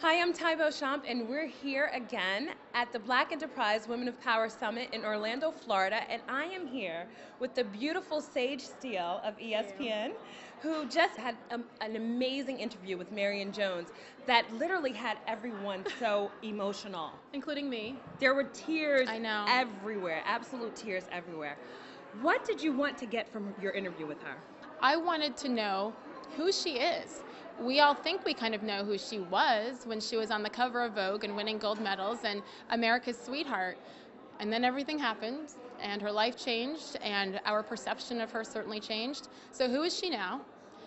Hi, I'm Ty Beauchamp, and we're here again at the Black Enterprise Women of Power Summit in Orlando, Florida, and I am here with the beautiful Sage Steele of ESPN, who just had an amazing interview with Marion Jones that literally had everyone so emotional. Including me. There were tears I know. everywhere, absolute tears everywhere. What did you want to get from your interview with her? I wanted to know who she is. We all think we kind of know who she was when she was on the cover of Vogue and winning gold medals and America's sweetheart. And then everything happened, and her life changed, and our perception of her certainly changed. So who is she now?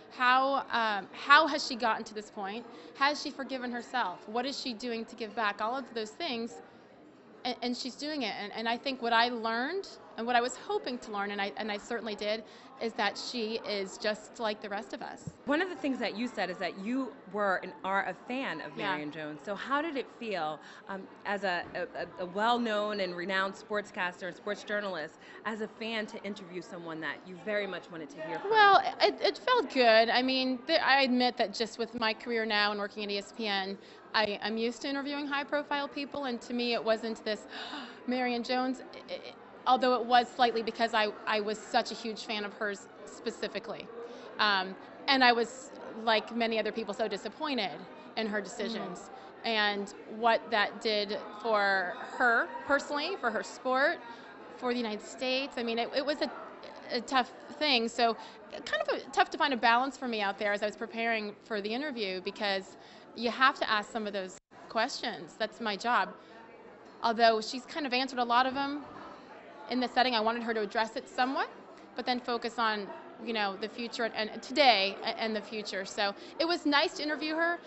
How has she gotten to this point? Has she forgiven herself? What is she doing to give back? All of those things. And she's doing it. And I think what I learned and what I was hoping to learn, and I certainly did, is that she is just like the rest of us. One of the things that you said is that you were and are a fan of Yeah. Marion Jones. So how did it feel as a well-known and renowned sportscaster and sports journalist, as a fan, to interview someone that you very much wanted to hear from? Well, it felt good. I mean, I admit that just with my career now and working at ESPN, I'm used to interviewing high-profile people, and to me it wasn't this Marion Jones, although it was slightly because I was such a huge fan of hers specifically. And I was, like many other people, so disappointed in her decisions and what that did for her personally, for her sport, for the United States. I mean, it was a tough thing. So kind of tough to find a balance for me out there as I was preparing for the interview, because you have to ask some of those questions. That's my job. Although she's kind of answered a lot of them in the setting, I wanted her to address it somewhat, but then focus on, the future and today and the future. So it was nice to interview her,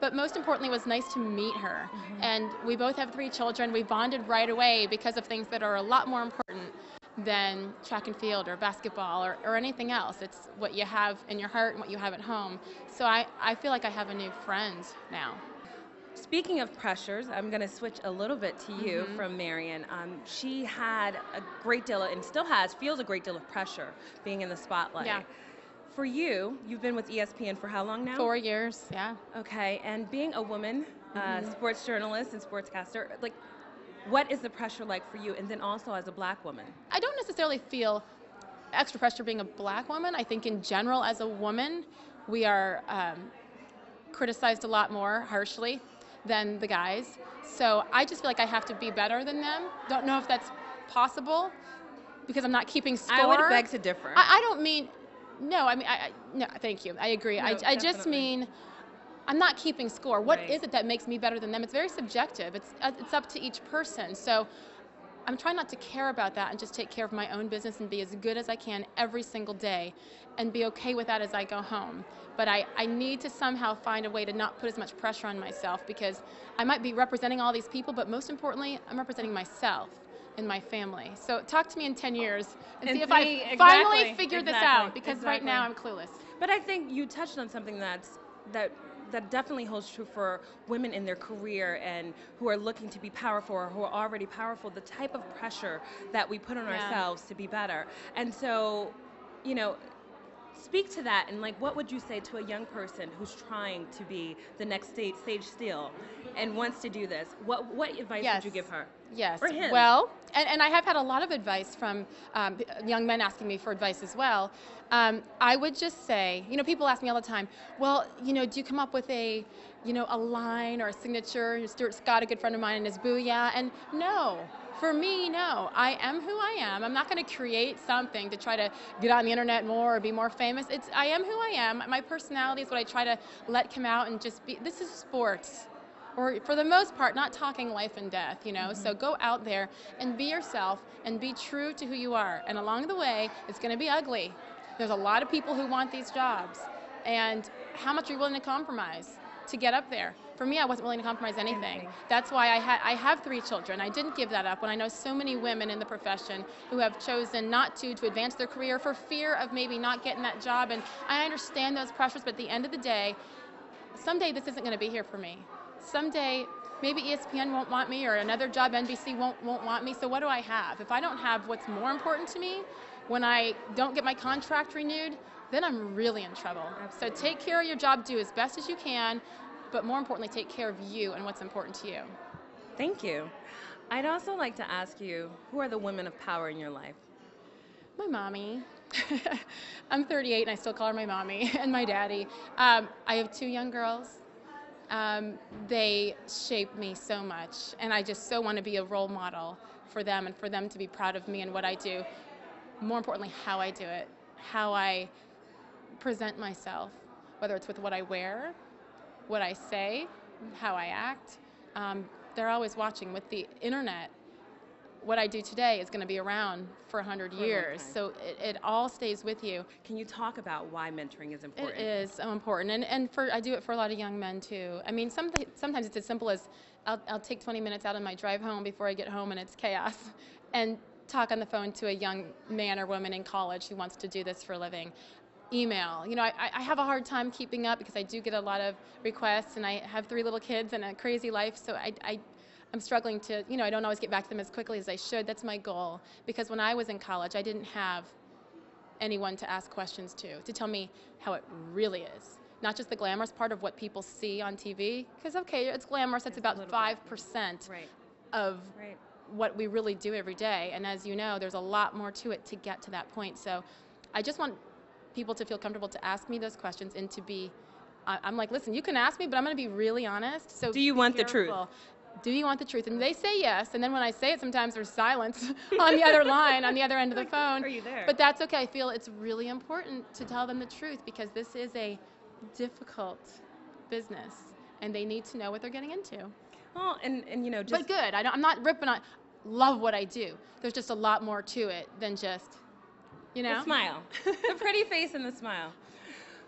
but most importantly, it was nice to meet her. And we both have 3 children. We bonded right away because of things that are a lot more important than track and field or basketball or anything else. It's what you have in your heart and what you have at home. So I feel like I have a new friend now. Speaking of pressures, I'm going to switch a little bit to you from Marion. She had a great deal of, and still feels a great deal of pressure being in the spotlight. Yeah. For you, you've been with ESPN for how long now? 4 years, yeah. Okay, and being a woman, sports journalist and sportscaster, like, what is the pressure like for you, and then also as a black woman? I don't necessarily feel extra pressure being a black woman. I think in general, as a woman, we are criticized a lot more harshly than the guys. So I just feel like I have to be better than them. Don't know if that's possible because I'm not keeping score. I would beg to differ. I don't mean, no, I mean, no, thank you. I agree. No, I just definitely. mean, I'm not keeping score. What Right. is it that makes me better than them? It's very subjective. It's up to each person. So I'm trying not to care about that and just take care of my own business and be as good as I can every single day and be okay with that as I go home. But I need to somehow find a way to not put as much pressure on myself, because I might be representing all these people, but most importantly, I'm representing myself and my family. So talk to me in 10 years and see if I finally figure this out, because right now I'm clueless. But I think you touched on something that definitely holds true for women in their career and who are looking to be powerful or who are already powerful, the type of pressure that we put on ourselves to be better. And so, speak to that, and what would you say to a young person who's trying to be the next Sage Steele and wants to do this? What advice would you give her? Yes. Or him? Well, and I have had a lot of advice from young men asking me for advice as well. I would just say, people ask me all the time, well, do you come up with a line or a signature? Stuart Scott, a good friend of mine, and his booyah. And no. For me, no. I am who I am. I'm not going to create something to try to get on the internet more or be more famous. I am who I am. My personality is what I try to let come out and just be. This is sports. Or for the most part, not talking life and death, So go out there and be yourself and be true to who you are. And along the way, it's going to be ugly. There's a lot of people who want these jobs. And how much are you willing to compromise to get up there? For me, I wasn't willing to compromise anything. That's why I have 3 children. I didn't give that up when I know so many women in the profession who have chosen not to advance their career for fear of maybe not getting that job. And I understand those pressures, but at the end of the day, someday this isn't going to be here for me. Someday, maybe ESPN won't want me, or another job NBC won't want me. So what do I have? If I don't have what's more important to me, when I don't get my contract renewed, then I'm really in trouble. Absolutely. So take care of your job, do as best as you can, but more importantly, take care of you and what's important to you. Thank you. I'd also like to ask you, who are the women of power in your life? My mommy. I'm 38 and I still call her my mommy, and my daddy. I have 2 young girls. They shape me so much, and I just so want to be a role model for them and for them to be proud of me and what I do. More importantly, how I do it, how I present myself, whether it's with what I wear, what I say, how I act. They're always watching. With the internet, what I do today is going to be around for 100 years, so it all stays with you. Can you talk about why mentoring is important? It is so important, and I do it for a lot of young men too. I mean, sometimes it's as simple as I'll take 20 minutes out on my drive home before I get home and it's chaos, and talk on the phone to a young man or woman in college who wants to do this for a living. Email. You know, I have a hard time keeping up because I do get a lot of requests, and I have 3 little kids and a crazy life, so I'm struggling to, you know, I don't always get back to them as quickly as I should. That's my goal, because when I was in college, I didn't have anyone to ask questions to tell me how it really is. Not just the glamorous part of what people see on TV, because, okay, it's glamorous. That's about 5% of what we really do every day. And as you know, there's a lot more to it to get to that point. So I just want people to feel comfortable to ask me those questions and to be, I'm like, listen, you can ask me, but I'm going to be really honest. So do you want the truth? Do you want the truth? And they say yes, and then when I say it, sometimes there's silence on the other line, on the other end of the phone. Are you there? But that's okay. I feel it's really important to tell them the truth, because this is a difficult business, and they need to know what they're getting into. Well, and you know, just... But good. I'm not ripping on, love what I do. There's just a lot more to it than just, you know? The smile. The pretty face and the smile.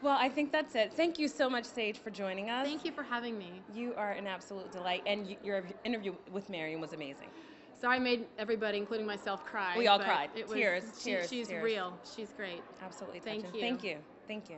Well, I think that's it. Thank you so much, Sage, for joining us. Thank you for having me. You are an absolute delight, and your interview with Marion was amazing. So I made everybody, including myself, cry. We all cried. It was, tears. She's tears. real. She's great. Absolutely Thank touching. you. Thank you. Thank you.